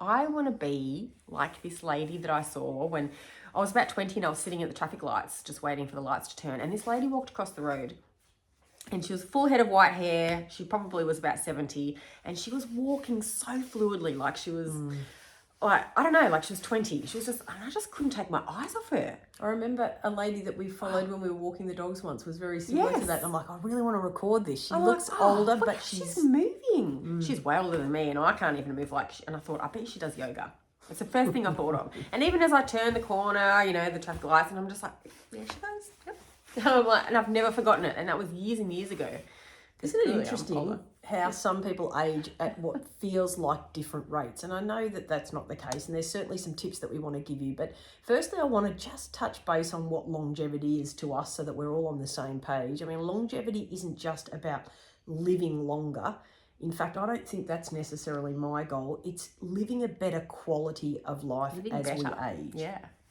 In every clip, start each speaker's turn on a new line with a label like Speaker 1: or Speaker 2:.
Speaker 1: I want to be like this lady that I saw when I was about 20 and I was sitting at the traffic lights, just waiting for the lights to turn. And this lady walked across the road and she was full head of white hair. She probably was about 70 and she was walking so fluidly, like she was, like, I don't know, like she was 20. She was just, and I just couldn't take my eyes off her.
Speaker 2: I remember a lady that we followed when we were walking the dogs once was very similar to that. And I'm like, I really want to record this. She looks older, but
Speaker 1: she's moving. She's way older than me and I can't even move like and I thought, I bet she does yoga. It's the first thing I thought of. And even as I turned the corner, you know, the traffic lights, and I'm just like, yeah, she does. Yep. And I'm like, and I've never forgotten it. And that was years and years ago.
Speaker 2: Isn't it interesting how some people age at what feels like different rates? And I know that that's not the case, and there's certainly some tips that we want to give you. But firstly, I want to just touch base on what longevity is to us so that we're all on the same page. I mean, longevity isn't just about living longer. In fact, I don't think that's necessarily my goal. It's living a better quality of life we age.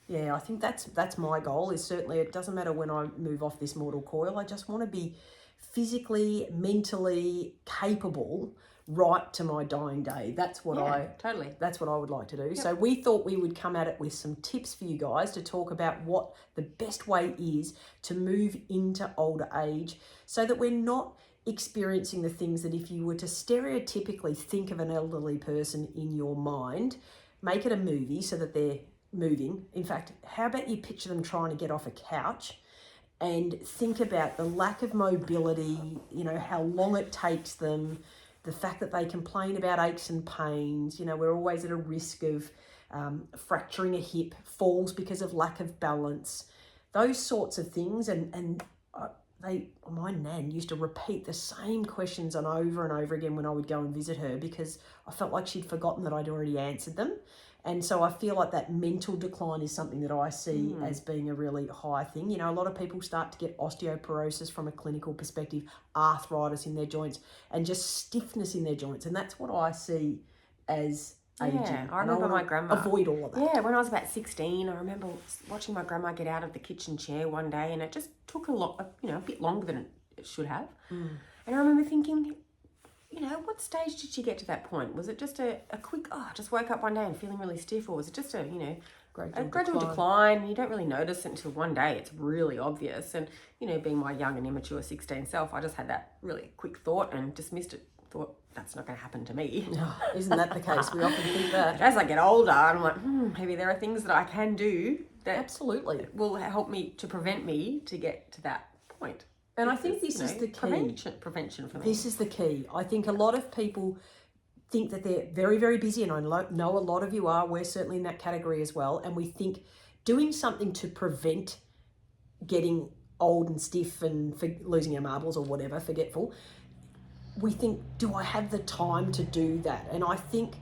Speaker 2: Yeah, I think that's my goal. Is certainly, it doesn't matter when I move off this mortal coil. I just want to be physically, mentally capable right to my dying day. That's what that's what I would like to do. Yep. So we thought we would come at it with some tips for you guys to talk about what the best way is to move into older age so that we're not experiencing the things that if you were to stereotypically think of an elderly person in your mind, make it a movie so that they're moving. In fact, how about you picture them trying to get off a couch and think about the lack of mobility, you know, how long it takes them, the fact that they complain about aches and pains. You know, we're always at a risk of fracturing a hip, falls because of lack of balance, those sorts of things. And my nan used to repeat the same questions on over and over again when I would go and visit her because I felt like she'd forgotten that I'd already answered them. And so I feel like that mental decline is something that I see as being a really high thing. You know, a lot of people start to get osteoporosis from a clinical perspective, arthritis in their joints, and just stiffness in their joints. And that's what I see as aging.
Speaker 1: Yeah, I remember my grandma.
Speaker 2: Avoid all of that.
Speaker 1: Yeah, when I was about 16, I remember watching my grandma get out of the kitchen chair one day, and it just took a bit longer than it should have. And I remember thinking, you know, what stage did she get to that point? Was it just a quick, just woke up one day and feeling really stiff, or was it just a gradual decline? You don't really notice it until one day it's really obvious. And, you know, being my young and immature 16 self, I just had that really quick thought and dismissed it. Thought, that's not going to happen to me.
Speaker 2: Isn't that the case? We often think that.
Speaker 1: But as I get older, I'm like, maybe there are things that I can do that
Speaker 2: absolutely
Speaker 1: will help me to prevent me to get to that point.
Speaker 2: And I think this is the key.
Speaker 1: Prevention for me.
Speaker 2: This is the key. I think a lot of people think that they're very, very busy, and I know a lot of you are. We're certainly in that category as well. And we think doing something to prevent getting old and stiff and losing our marbles or whatever, forgetful, we think, do I have the time to do that? And I think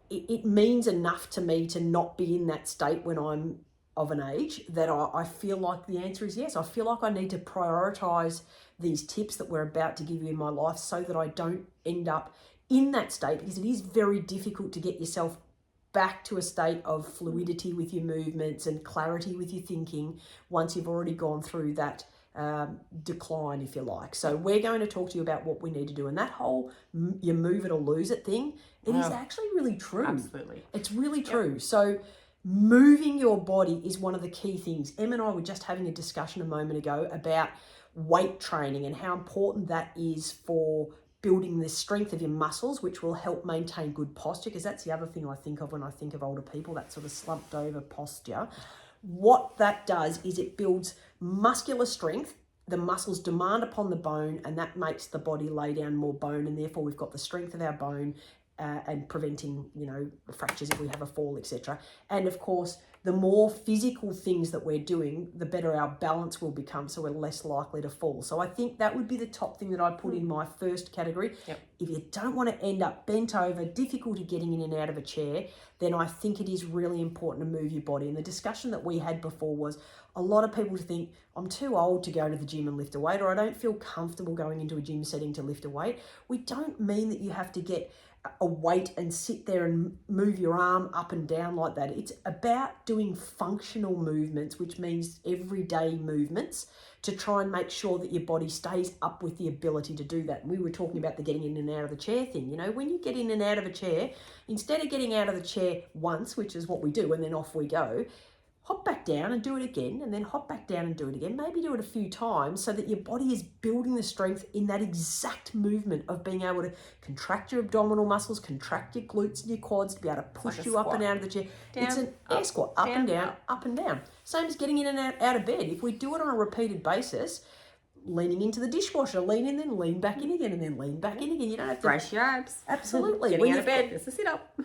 Speaker 2: it means enough to me to not be in that state when I'm of an age that I feel like the answer is yes. I feel like I need to prioritize these tips that we're about to give you in my life so that I don't end up in that state, because it is very difficult to get yourself back to a state of fluidity with your movements and clarity with your thinking once you've already gone through that decline, if you like. So we're going to talk to you about what we need to do, and that whole you move it or lose it thing, it is actually really true.
Speaker 1: Absolutely.
Speaker 2: It's really true. So moving your body is one of the key things. Em and I were just having a discussion a moment ago about weight training and how important that is for building the strength of your muscles, which will help maintain good posture, because that's the other thing I think of when I think of older people, that sort of slumped over posture. What that does is it builds muscular strength. The muscles demand upon the bone, and that makes the body lay down more bone, and therefore we've got the strength of our bone and preventing, fractures if we have a fall, etc. And of course, the more physical things that we're doing, the better our balance will become, so we're less likely to fall. So I think that would be the top thing that I put in my first category.
Speaker 1: Yep.
Speaker 2: If you don't want to end up bent over, difficulty getting in and out of a chair, then I think it is really important to move your body. And the discussion that we had before was a lot of people think, I'm too old to go to the gym and lift a weight, or I don't feel comfortable going into a gym setting to lift a weight. We don't mean that you have to get a weight and sit there and move your arm up and down like that. It's about doing functional movements, which means everyday movements, to try and make sure that your body stays up with the ability to do that. And we were talking about the getting in and out of the chair thing. You know, when you get in and out of a chair, instead of getting out of the chair once, which is what we do, and then off we go, hop back down and do it again, and then hop back down and do it again. Maybe do it a few times so that your body is building the strength in that exact movement of being able to contract your abdominal muscles, contract your glutes and your quads to be able to push you up and out of the chair. It's an air squat, up and down, up and down. Same as getting in and out of bed. If we do it on a repeated basis, leaning into the dishwasher, lean in, then lean back in again, and then lean back in again. You don't have to
Speaker 1: brace your abs.
Speaker 2: Absolutely.
Speaker 1: Getting out of bed, it's a sit up.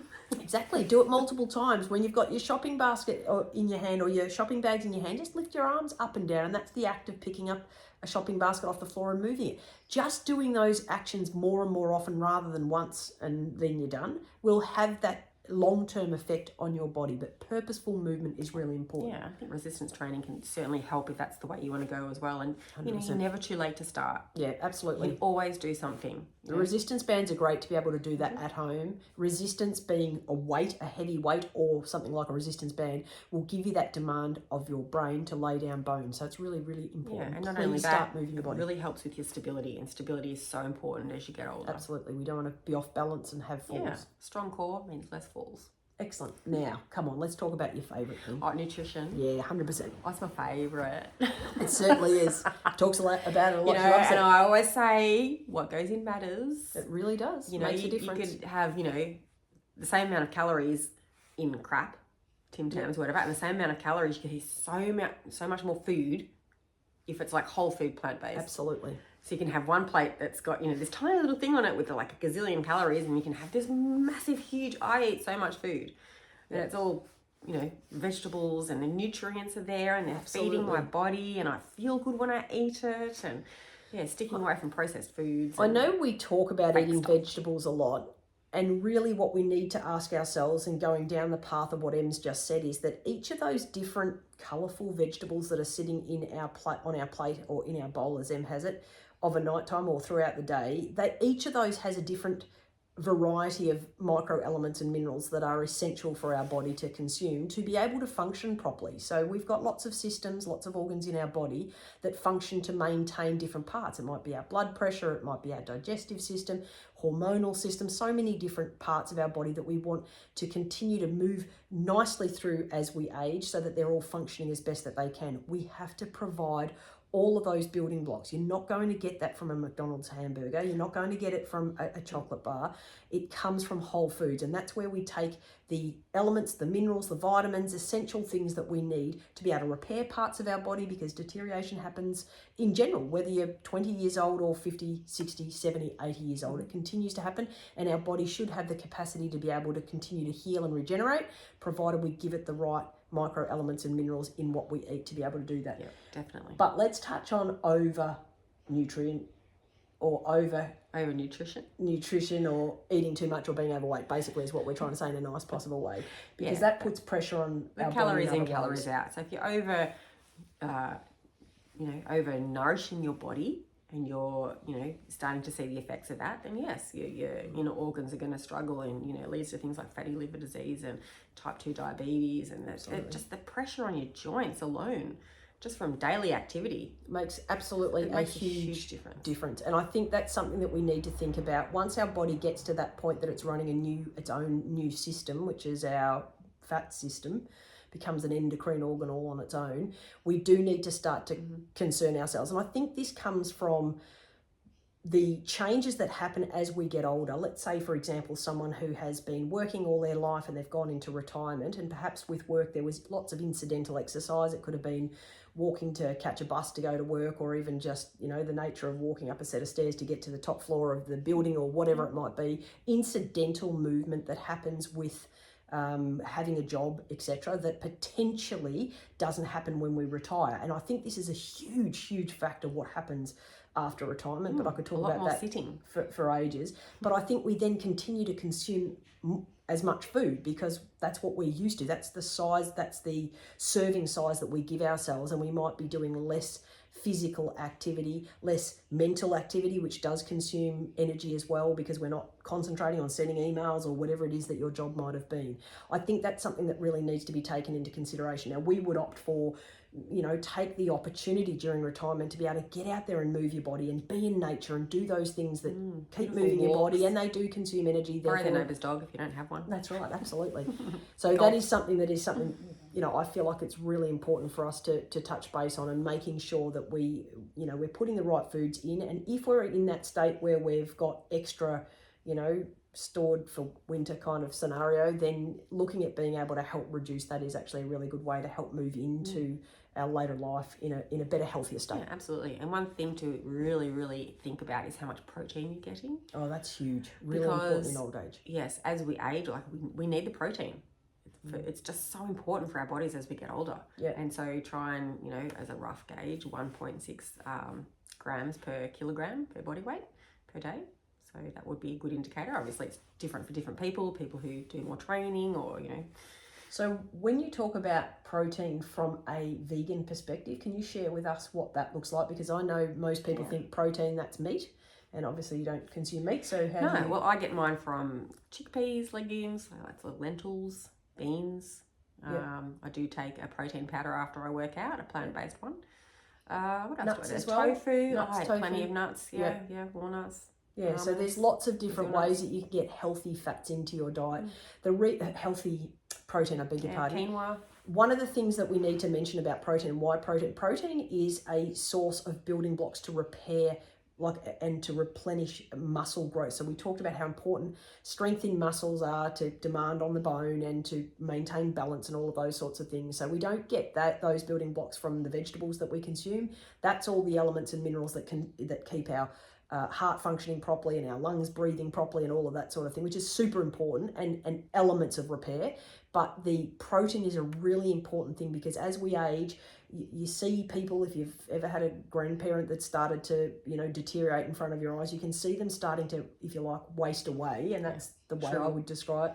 Speaker 2: Exactly. Do it multiple times. When you've got your shopping basket in your hand or your shopping bags in your hand, just lift your arms up and down. And that's the act of picking up a shopping basket off the floor and moving it. Just doing those actions more and more often rather than once and then you're done will have that long-term effect on your body, but purposeful movement is really important.
Speaker 1: Yeah, I think resistance training can certainly help if that's the way you want to go as well. And you know,
Speaker 2: 100%.
Speaker 1: you're never too late to start.
Speaker 2: Yeah, absolutely.
Speaker 1: You can always do something.
Speaker 2: The resistance bands are great to be able to do that at home. Resistance being a weight, a heavy weight, or something like a resistance band will give you that demand of your brain to lay down bones. So it's really, really important.
Speaker 1: Yeah, and not
Speaker 2: Please
Speaker 1: only
Speaker 2: start
Speaker 1: that,
Speaker 2: moving your body.
Speaker 1: it really helps with your stability, and stability is so important as you get older.
Speaker 2: Absolutely. We don't want to be off balance and have falls.
Speaker 1: Yeah, strong core means less falls.
Speaker 2: Excellent. Now, come on, let's talk about your favourite thing.
Speaker 1: Oh, nutrition.
Speaker 2: Yeah, 100%.
Speaker 1: Oh, it's my favourite.
Speaker 2: It certainly is. Talks a lot about it a lot.
Speaker 1: You know, and I always say what goes in matters.
Speaker 2: It really does.
Speaker 1: You know,
Speaker 2: Makes a difference.
Speaker 1: you could have, you know, the same amount of calories in crap, Tim Tams, whatever, and the same amount of calories, you can eat so much more food if it's like whole food, plant-based.
Speaker 2: Absolutely.
Speaker 1: So you can have one plate that's got, you know, this tiny little thing on it with like a gazillion calories, and you can have this massive, huge, I eat so much food. And it's all, you know, vegetables and the nutrients are there and they're feeding my body and I feel good when I eat it. And yeah, sticking away from processed foods.
Speaker 2: I know we talk about eating vegetables a lot, and really what we need to ask ourselves, and going down the path of what Em's just said, is that each of those different colourful vegetables that are sitting in our plate, on our plate or in our bowl, as Em has it, of a night time or throughout the day, each of those has a different variety of micro elements and minerals that are essential for our body to consume to be able to function properly. So we've got lots of systems, lots of organs in our body that function to maintain different parts. It might be our blood pressure, it might be our digestive system, hormonal system, so many different parts of our body that we want to continue to move nicely through as we age so that they're all functioning as best that they can. We have to provide all of those building blocks. You're not going to get that from a McDonald's hamburger. You're not going to get it from a chocolate bar. It comes from whole foods, and that's where we take the elements, the minerals, the vitamins, essential things that we need to be able to repair parts of our body, because deterioration happens in general, whether you're 20 years old or 50, 60, 70, 80 years old. It continues to happen, and our body should have the capacity to be able to continue to heal and regenerate, provided we give it the right micro elements and minerals in what we eat to be able to do that.
Speaker 1: Yeah, definitely.
Speaker 2: But let's touch on over nutrition or eating too much or being overweight, basically, is what we're trying to say in a nice possible way, because that puts pressure on our
Speaker 1: calories
Speaker 2: body
Speaker 1: in, calories out. So if you're over nourishing your body and you're, you know, starting to see the effects of that, then yes, your inner organs are going to struggle, and, you know, it leads to things like fatty liver disease and type 2 diabetes, and just the pressure on your joints alone, just from daily activity,
Speaker 2: makes absolutely a huge difference. And I think that's something that we need to think about. Once our body gets to that point that it's running its own new system, which is our fat system, becomes an endocrine organ all on its own, we do need to start to concern ourselves. And I think this comes from the changes that happen as we get older. Let's say, for example, someone who has been working all their life and they've gone into retirement, and perhaps with work there was lots of incidental exercise. It could have been walking to catch a bus to go to work, or even just, you know, the nature of walking up a set of stairs to get to the top floor of the building, or whatever it might be. Incidental movement that happens with having a job, etc., that potentially doesn't happen when we retire. And I think this is a huge factor what happens after retirement, but I could talk about that
Speaker 1: sitting
Speaker 2: for ages. But I think we then continue to consume as much food because that's what we're used to. That's the size, that's the serving size that we give ourselves, and we might be doing less physical activity, less mental activity, which does consume energy as well because we're not concentrating on sending emails or whatever it is that your job might have been. I think that's something that really needs to be taken into consideration. Now, we would opt for, take the opportunity during retirement to be able to get out there and move your body and be in nature and do those things that keep moving your body, and they do consume energy.
Speaker 1: Borrow the neighbour's dog if you don't have one.
Speaker 2: That's right, absolutely. So that is something I feel like it's really important for us to touch base on, and making sure that we're putting the right foods in. And if we're in that state where we've got extra, stored for winter kind of scenario, then looking at being able to help reduce that is actually a really good way to help move into our later life in a better, healthier state.
Speaker 1: Yeah, absolutely. And one thing to really, really think about is how much protein you're getting.
Speaker 2: Oh, that's huge. Really important in old age.
Speaker 1: Yes, as we age, we need the protein. It's just so important for our bodies as we get older.
Speaker 2: Yeah.
Speaker 1: And so try and, as a rough gauge, 1.6 grams per kilogram per body weight per day. So that would be a good indicator. Obviously, it's different for different people who do more training or,
Speaker 2: So when you talk about protein from a vegan perspective, can you share with us what that looks like? Because I know most people think protein, that's meat. And obviously you don't consume meat. So
Speaker 1: well, I get mine from chickpeas, legumes, lentils, beans. I do take a protein powder after I work out, a plant-based one. What else
Speaker 2: nuts
Speaker 1: do I do?
Speaker 2: as well?
Speaker 1: Tofu.
Speaker 2: Nuts,
Speaker 1: I had
Speaker 2: tofu.
Speaker 1: Plenty of nuts. Yeah, walnuts.
Speaker 2: Yeah, so there's lots of different ways that you can get healthy fats into your diet. Healthy protein, I beg your pardon.
Speaker 1: Quinoa.
Speaker 2: One of the things that we need to mention about protein, why protein is a source of building blocks to repair and to replenish muscle growth. So we talked about how important strengthening muscles are to demand on the bone and to maintain balance and all of those sorts of things. So we don't get those building blocks from the vegetables that we consume. That's all the elements and minerals that keep our heart functioning properly and our lungs breathing properly and all of that sort of thing, which is super important and elements of repair. But the protein is a really important thing because as we age, you see people, if you've ever had a grandparent that started to, deteriorate in front of your eyes, you can see them starting to, if you like, waste away. And that's the way I would describe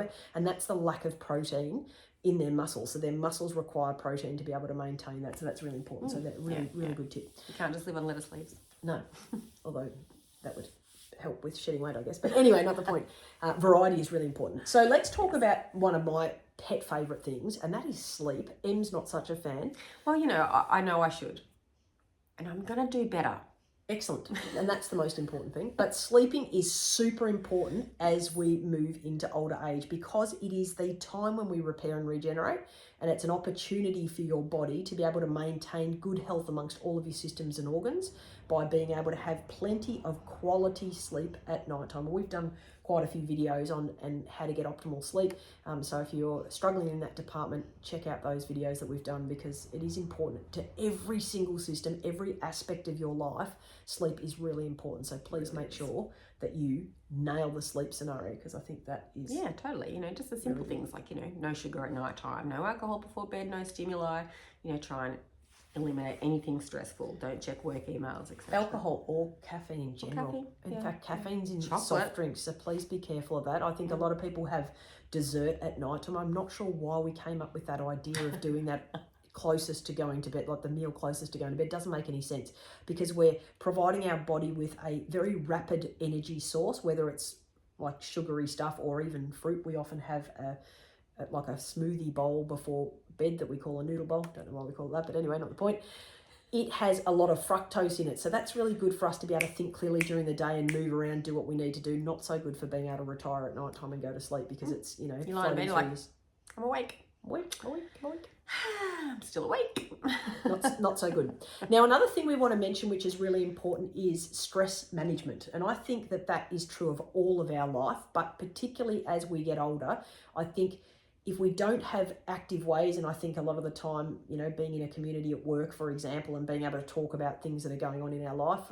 Speaker 2: it. And that's the lack of protein in their muscles. So their muscles require protein to be able to maintain that. So that's really important. So that's really good tip.
Speaker 1: You can't just live on lettuce leaves.
Speaker 2: No, although that would help with shedding weight, I guess. But anyway, not the point. Variety is really important. So let's talk about one of my pet favourite things, and that is sleep. Em's not such a fan.
Speaker 1: Well, I know I should. And I'm going to do better.
Speaker 2: Excellent. And that's the most important thing. But sleeping is super important as we move into older age because it is the time when we repair and regenerate, and it's an opportunity for your body to be able to maintain good health amongst all of your systems and organs by being able to have plenty of quality sleep at night time. We've done quite a few videos on how to get optimal sleep. So if you're struggling in that department, check out those videos that we've done because it is important to every single system, every aspect of your life. Sleep is really important. So please make sure that you nail the sleep scenario because I think that is...
Speaker 1: Yeah, totally. Just the simple things like, no sugar at night time, no alcohol before bed, no stimuli, try and eliminate anything stressful. Don't check work emails, etc.
Speaker 2: Alcohol or caffeine in general. In fact, caffeine's in soft drinks, so please be careful of that. I think a lot of people have dessert at night time. I'm not sure why we came up with that idea of doing that closest to going to bed, like the meal closest to going to bed. Doesn't make any sense because we're providing our body with a very rapid energy source, whether it's like sugary stuff or even fruit. We often have a smoothie bowl before bed that we call a noodle bowl. Don't know why we call it that, but anyway, not the point. It has a lot of fructose in it, so that's really good for us to be able to think clearly during the day and move around, do what we need to do. Not so good for being able to retire at night time and go to sleep because it's,
Speaker 1: you lie in bed like, I'm awake.
Speaker 2: Awake.
Speaker 1: I'm still awake.
Speaker 2: not so good. Now, another thing we want to mention, which is really important, is stress management. And I think that is true of all of our life, but particularly as we get older, I think if we don't have active ways, and I think a lot of the time, being in a community at work, for example, and being able to talk about things that are going on in our life,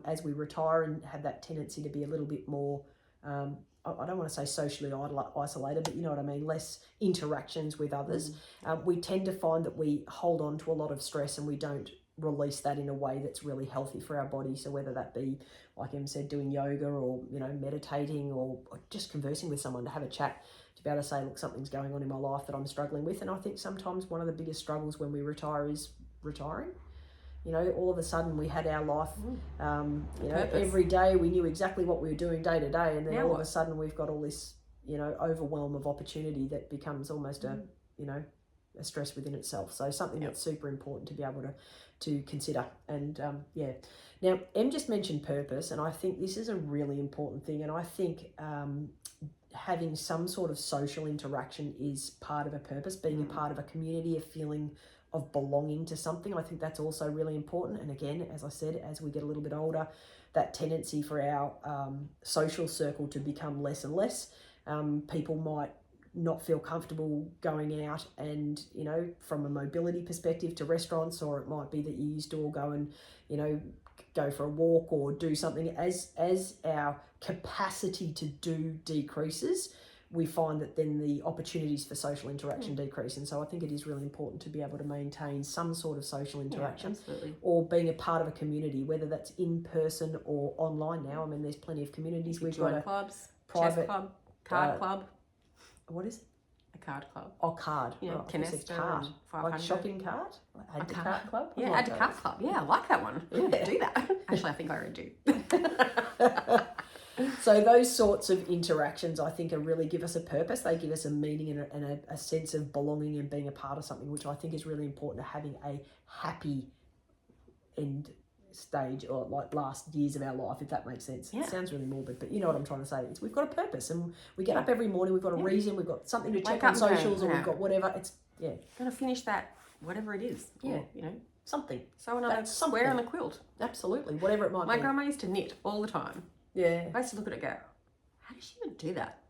Speaker 2: as we retire and have that tendency to be a little bit more, I don't want to say socially isolated, but you know what I mean, less interactions with others. We tend to find that we hold on to a lot of stress and we don't release that in a way that's really healthy for our body. So whether that be, like Em said, doing yoga or, meditating or just conversing with someone to have a chat, to be able to say, look, something's going on in my life that I'm struggling with. And I think sometimes one of the biggest struggles when we retire is retiring. You know, all of a sudden we had our life, you know, every day we knew exactly what we were doing day to day. And then all of a sudden we've got all this, you know, overwhelm of opportunity that becomes almost a, you know, a stress within itself. So something that's super important to be able to consider. And now Em just mentioned purpose, and I think this is a really important thing. And I think having some sort of social interaction is part of a purpose, being a part of a community, a feeling of belonging to something. I think that's also really important. And again, as I said, as we get a little bit older, that tendency for our social circle to become less and less. People might not feel comfortable going out and, you know, from a mobility perspective to restaurants, or it might be that you used to all go and, you know, go for a walk or do something. As our capacity to do decreases, we find that then the opportunities for social interaction decrease. And so I think it is really important to be able to maintain some sort of social interaction, or being a part of a community, whether that's in person or online now. I mean, there's plenty of communities. We've got
Speaker 1: clubs,
Speaker 2: private
Speaker 1: chess club, card club.
Speaker 2: What is it?
Speaker 1: A card club.
Speaker 2: Oh, card.
Speaker 1: Yeah,
Speaker 2: right. Card. Like shopping card? Add to cart club?
Speaker 1: Yeah, add to cart club. Yeah, I like that one.
Speaker 2: Yeah.
Speaker 1: Do that. Actually, I think I already do.
Speaker 2: So those sorts of interactions, I think, really give us a purpose. They give us a meaning and a sense of belonging and being a part of something, which I think is really important to having a happy end stage, or like last years of our life, if that makes sense. It sounds really morbid, but you know what I'm trying to say. It's, we've got a purpose, and we get up every morning, we've got a reason, we've got something to check on socials, or we've got whatever. It's
Speaker 1: gonna finish that, whatever it is. Or, you know,
Speaker 2: something.
Speaker 1: So another square on a quilt.
Speaker 2: Absolutely, whatever it might be.
Speaker 1: My grandma used to knit all the time.
Speaker 2: Yeah.
Speaker 1: I used to look at it and go, how does she even do that?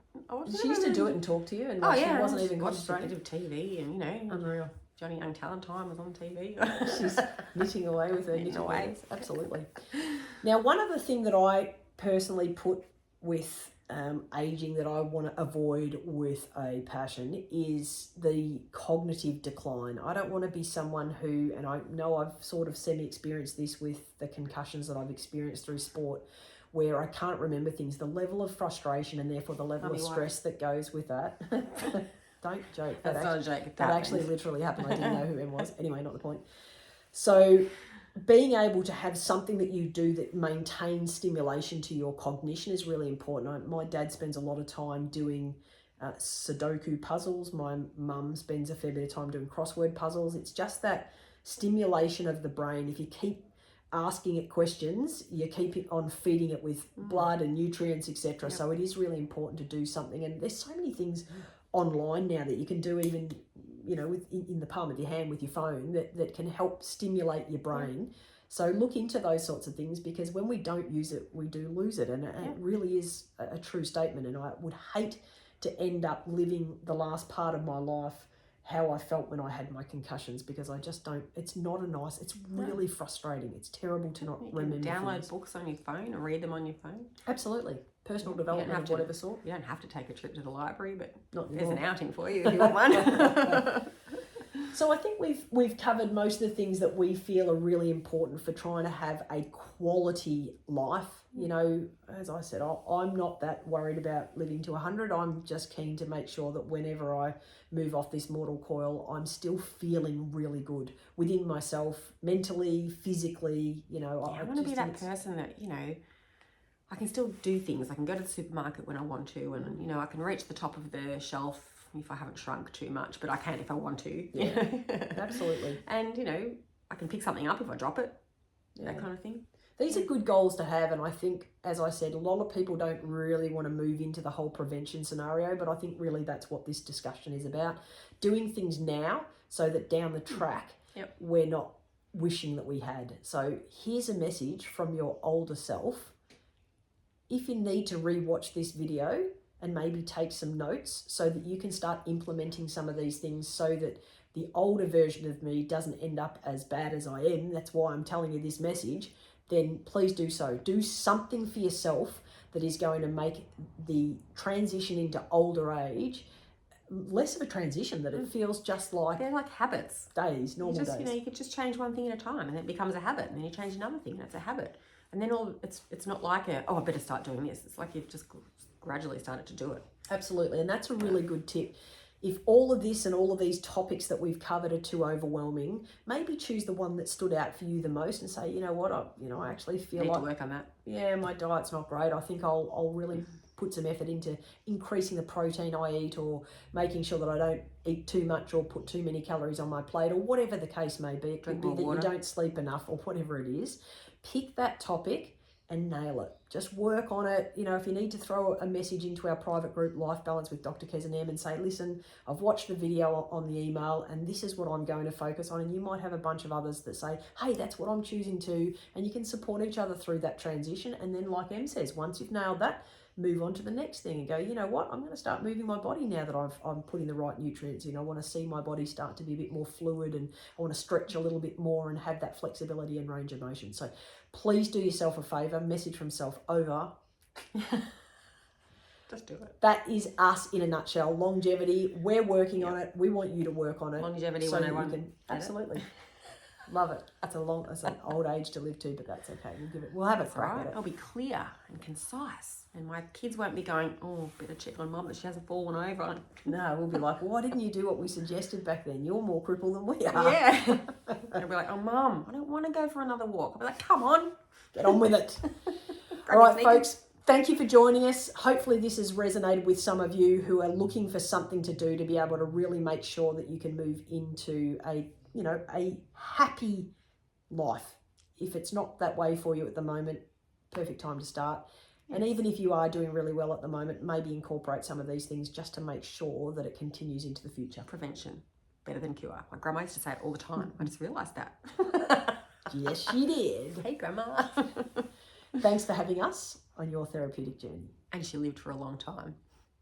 Speaker 2: She used to do it and talk to you, and she wasn't even concentrating.
Speaker 1: Watched TV, and you know,
Speaker 2: unreal.
Speaker 1: Johnny Young Talent Time was on TV.
Speaker 2: She's knitting away with her knitting away. Absolutely. Now, one other thing that I personally put with aging that I want to avoid with a passion is the cognitive decline. I don't want to be someone who, and I know I've sort of semi-experienced this with the concussions that I've experienced through sport, where I can't remember things. The level of frustration and therefore the level of stress that goes with that. Don't joke.
Speaker 1: That's not a joke.
Speaker 2: That actually literally happened. I didn't know who Em was. Anyway, not the point. So being able to have something that you do that maintains stimulation to your cognition is really important. My dad spends a lot of time doing Sudoku puzzles. My mum spends a fair bit of time doing crossword puzzles. It's just that stimulation of the brain. If you keep asking it questions, you keep it on feeding it with blood and nutrients, etc. So it is really important to do something. And there's so many things online now that you can do, even, you know, with in the palm of your hand with your phone, that can help stimulate your brain. So look into those sorts of things, because when we don't use it, we do lose it. And it really is a true statement. And I would hate to end up living the last part of my life how I felt when I had my concussions, because I just don't, it's not a nice, it's really frustrating. It's terrible to not remember
Speaker 1: download
Speaker 2: things.
Speaker 1: Books on your phone or read them on your phone.
Speaker 2: Absolutely. Personal development of whatever sort.
Speaker 1: You don't have to take a trip to the library, but
Speaker 2: not
Speaker 1: there's an outing for you if you want one.
Speaker 2: So I think we've covered most of the things that we feel are really important for trying to have a quality life. You know, as I said, I'm not that worried about living to 100. I'm just keen to make sure that whenever I move off this mortal coil, I'm still feeling really good within myself, mentally, physically. You know,
Speaker 1: I want to be that person that, you know, I can still do things. I can go to the supermarket when I want to, and, you know, I can reach the top of the shelf if I haven't shrunk too much, but I can if I want to.
Speaker 2: Yeah, absolutely.
Speaker 1: And, you know, I can pick something up if I drop it, that kind of thing.
Speaker 2: These are good goals to have, and I think, as I said, a lot of people don't really want to move into the whole prevention scenario, but I think really that's what this discussion is about. Doing things now so that down the track, we're not wishing that we had. So here's a message from your older self. If you need to rewatch this video and maybe take some notes so that you can start implementing some of these things so that the older version of me doesn't end up as bad as I am, that's why I'm telling you this message, then please do so. Do something for yourself that is going to make the transition into older age less of a transition, that it feels just like...
Speaker 1: They're like habits.
Speaker 2: Days, normal days.
Speaker 1: You know, you could just change one thing at a time and it becomes a habit, and then you change another thing and it's a habit. And then it's not like I better start doing this. It's like you've just gradually started to do it.
Speaker 2: Absolutely. And that's a really good tip. If all of this and all of these topics that we've covered are too overwhelming, maybe choose the one that stood out for you the most and say, you know what, I actually feel
Speaker 1: Need
Speaker 2: like
Speaker 1: to work on that.
Speaker 2: Yeah, my diet's not great. I think I'll really put some effort into increasing the protein I eat, or making sure that I don't eat too much or put too many calories on my plate, or whatever the case may be. It could be that you don't sleep enough or whatever it is. Pick that topic and nail it. Just work on it. You know, if you need to throw a message into our private group, Life Balance with Dr Kez and Em, and say, listen, I've watched the video on the email and this is what I'm going to focus on. And you might have a bunch of others that say, hey, that's what I'm choosing to. And you can support each other through that transition. And then, like Em says, once you've nailed that, move on to the next thing and go, you know what, I'm going to start moving my body now that I'm putting the right nutrients in. I want to see my body start to be a bit more fluid, and I want to stretch a little bit more and have that flexibility and range of motion. So please do yourself a favor, message from self over.
Speaker 1: Just do it.
Speaker 2: That is us in a nutshell. Longevity, we're working on it. We want you to work on it.
Speaker 1: Longevity
Speaker 2: so
Speaker 1: 101.
Speaker 2: Absolutely. Love it. That's an old age to live to, but that's okay. We'll have a crack at it.
Speaker 1: I'll be clear and concise, and my kids won't be going, oh, better check on Mum that she hasn't fallen over.
Speaker 2: No, we'll be like, why didn't you do what we suggested back then? You're more crippled than we are.
Speaker 1: Yeah. They'll be like, oh, Mum, I don't want to go for another walk. I'll be like, come on.
Speaker 2: Get on with it. All right, folks. Thank you for joining us. Hopefully this has resonated with some of you who are looking for something to do to be able to really make sure that you can move into a happy life. If it's not that way for you at the moment, perfect time to start. Yes. And even if you are doing really well at the moment, maybe incorporate some of these things just to make sure that it continues into the future.
Speaker 1: Prevention, better than cure. My grandma used to say it all the time. I just realised that.
Speaker 2: Yes, she did.
Speaker 1: Hey, Grandma.
Speaker 2: Thanks for having us on your therapeutic journey.
Speaker 1: And she lived for a long time.